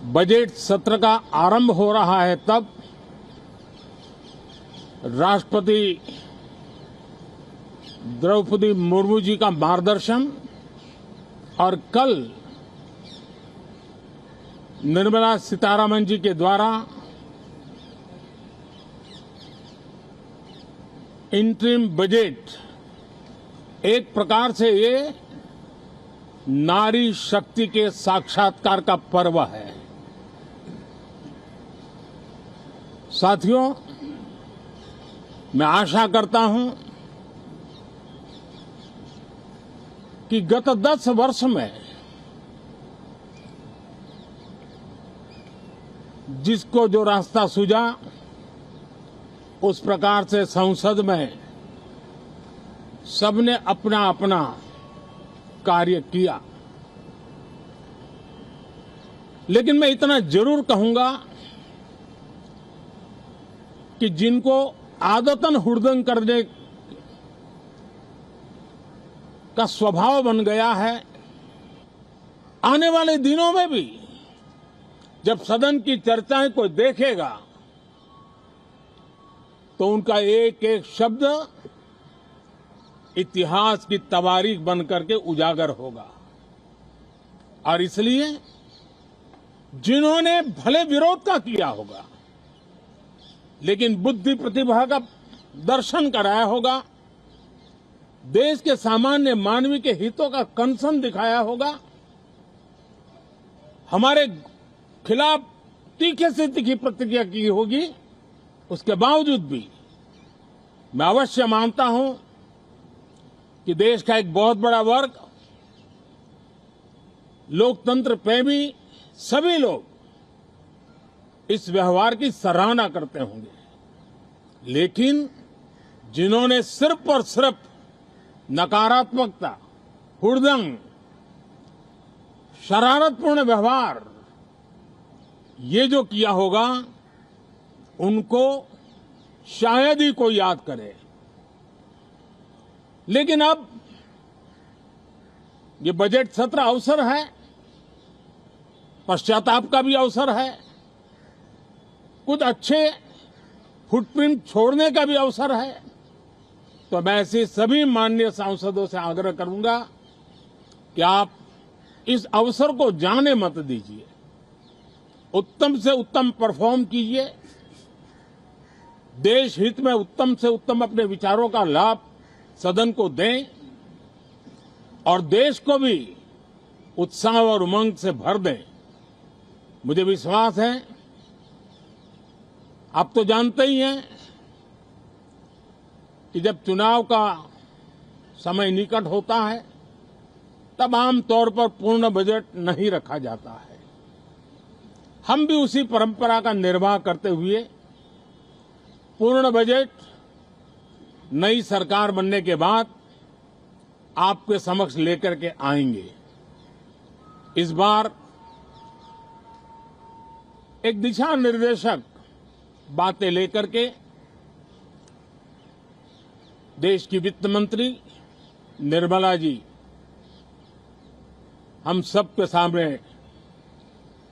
Budget सत्र का आरंभ हो रहा है तब राष्ट्रपति द्रौपदी मुर्मू जी का मार्गदर्शन और कल निर्मला सीतारमण जी के द्वारा इंटरिम बजट एक प्रकार से ये नारी शक्ति के साक्षात्कार का पर्व है। साथियों, मैं आशा करता हूं कि गत 10 वर्ष में जिसको जो रास्ता सूझा उस प्रकार से संसद में सबने अपना अपना कार्य किया। लेकिन मैं इतना जरूर कहूंगा कि जिनको आदतन हुड़दंग करने का स्वभाव बन गया है, आने वाले दिनों में भी जब सदन की चर्चाएं कोई देखेगा तो उनका एक एक शब्द इतिहास की तवारीख बन करके उजागर होगा। और इसलिए जिन्होंने भले विरोध का किया होगा लेकिन बुद्धि प्रतिभा का दर्शन कराया होगा, देश के सामान्य मानवी के हितों का कंसर्न दिखाया होगा, हमारे खिलाफ तीखे से तीखी प्रतिक्रिया की होगी, उसके बावजूद भी मैं अवश्य मानता हूं कि देश का एक बहुत बड़ा वर्ग, लोकतंत्र प्रेमी सभी लोग इस व्यवहार की सराहना करते होंगे। लेकिन जिन्होंने सिर्फ और सिर्फ नकारात्मकता, हुड़दंग, शरारतपूर्ण व्यवहार ये जो किया होगा, उनको शायद ही कोई याद करे। लेकिन अब ये बजट सत्र अवसर है, पश्चाताप का भी अवसर है, कुछ अच्छे फुटप्रिंट छोड़ने का भी अवसर है। तो मैं ऐसे सभी माननीय सांसदों से आग्रह करूंगा कि आप इस अवसर को जाने मत दीजिए, उत्तम से उत्तम परफॉर्म कीजिए, देश हित में उत्तम से उत्तम अपने विचारों का लाभ सदन को दें और देश को भी उत्साह और उमंग से भर दें। मुझे विश्वास है, आप तो जानते ही हैं कि जब चुनाव का समय निकट होता है तब आमतौर पर पूर्ण बजट नहीं रखा जाता है। हम भी उसी परंपरा का निर्वाह करते हुए पूर्ण बजट नई सरकार बनने के बाद आपके समक्ष लेकर के आएंगे। इस बार एक दिशा निर्देशक बातें लेकर के देश की वित्त मंत्री निर्मला जी हम सबके सामने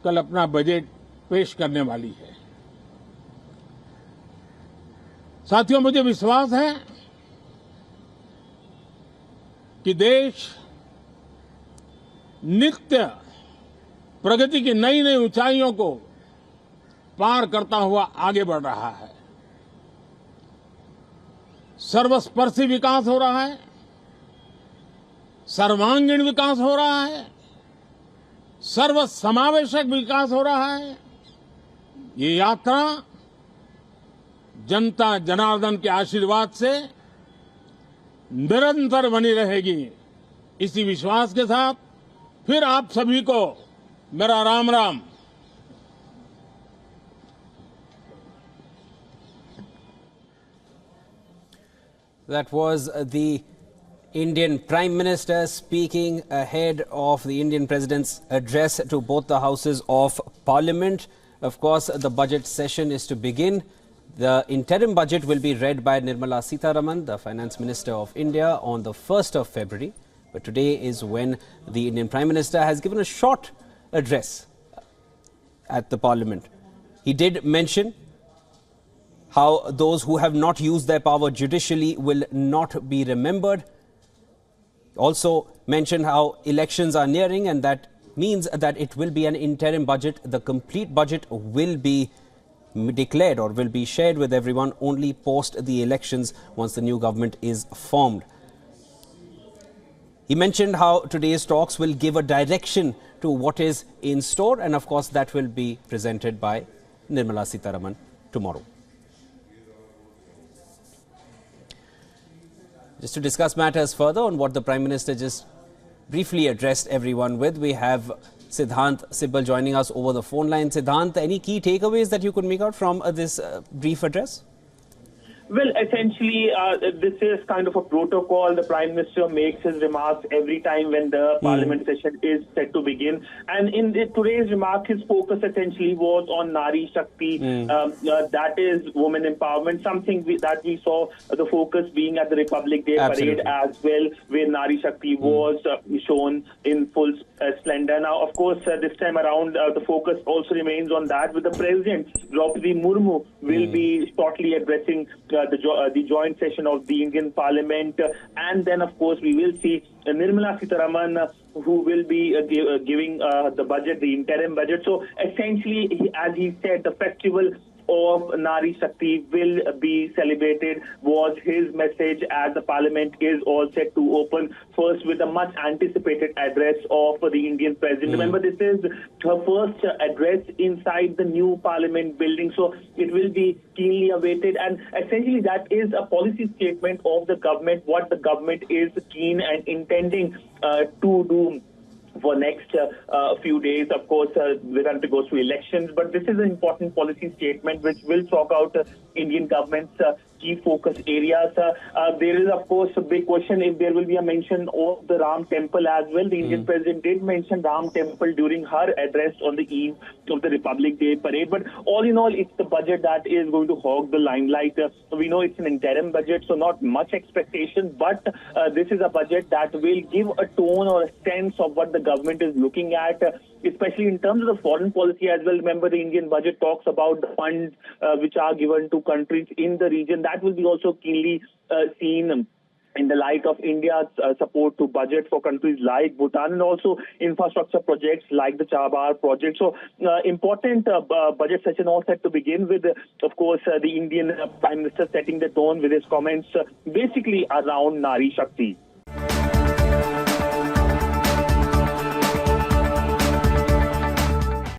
कल अपना बजट पेश करने वाली है। साथियों, मुझे विश्वास है कि देश नित्य प्रगति की नई नई ऊंचाइयों को पार करता हुआ आगे बढ़ रहा है। सर्वस्पर्शी विकास हो रहा है, सर्वांगीण विकास हो रहा है, सर्वसमावेशक विकास हो रहा है। ये यात्रा जनता जनार्दन के आशीर्वाद से निरंतर बनी रहेगी। इसी विश्वास के साथ फिर आप सभी को मेरा Ram Ram. That was the Indian Prime Minister speaking ahead of the Indian President's address to both the houses of Parliament. Of course, the budget session is to begin. The interim budget will be read by Nirmala Sitharaman, the Finance Minister of India, on the 1st of February. But today is when the Indian Prime Minister has given a short address at the parliament. He did mention how those who have not used their power judicially will not be remembered. Also mentioned how elections are nearing, and that means that it will be an interim budget. The complete budget will be declared or will be shared with everyone only post the elections once the new government is formed. He mentioned how today's talks will give a direction to what is in store, and of course that will be presented by Nirmala Sitharaman tomorrow. Just to discuss matters further on what the Prime Minister just briefly addressed everyone with, we have Siddhant Sibbal joining us over the phone line. Siddhant, any key takeaways that you could make out from this brief address? Well, essentially, this is kind of a protocol. The Prime Minister makes his remarks every time when the Parliament session is set to begin. And in today's remark, his focus essentially was on Nari Shakti, that is women empowerment, something that we saw the focus being at the Republic Day parade as well, where Nari Shakti was shown in full splendor. Now, of course, this time around, the focus also remains on that, with the President, Draupadi Murmu, will be shortly addressing the joint session of the Indian Parliament, and then of course we will see Nirmala Sitharaman, who will be giving the budget, the interim budget. So essentially, as he said, the festival of Nari Shakti will be celebrated, was his message, as the Parliament is all set to open first with a much anticipated address of the Indian President. Remember, this is her first address inside the new Parliament building, so it will be keenly awaited, and essentially that is a policy statement of the government, what the government is keen and intending to do for next few days. Of course, the country goes through elections, but this is an important policy statement which will talk out Indian government's key focus areas. There is, of course, a big question if there will be a mention of the Ram Temple as well. The Indian President did mention Ram Temple during her address on the eve of the Republic Day parade. But all in all, it's the budget that is going to hog the limelight. We know it's an interim budget, so not much expectation, but this is a budget that will give a tone or a sense of what the government is looking at, especially in terms of the foreign policy as well. Remember, the Indian budget talks about the funds which are given to countries in the region. That will be also keenly seen in the light of India's support to budget for countries like Bhutan, and also infrastructure projects like the Chabar project. So important budget session all set to begin with, of course, the Indian Prime Minister setting the tone with his comments basically around Nari Shakti.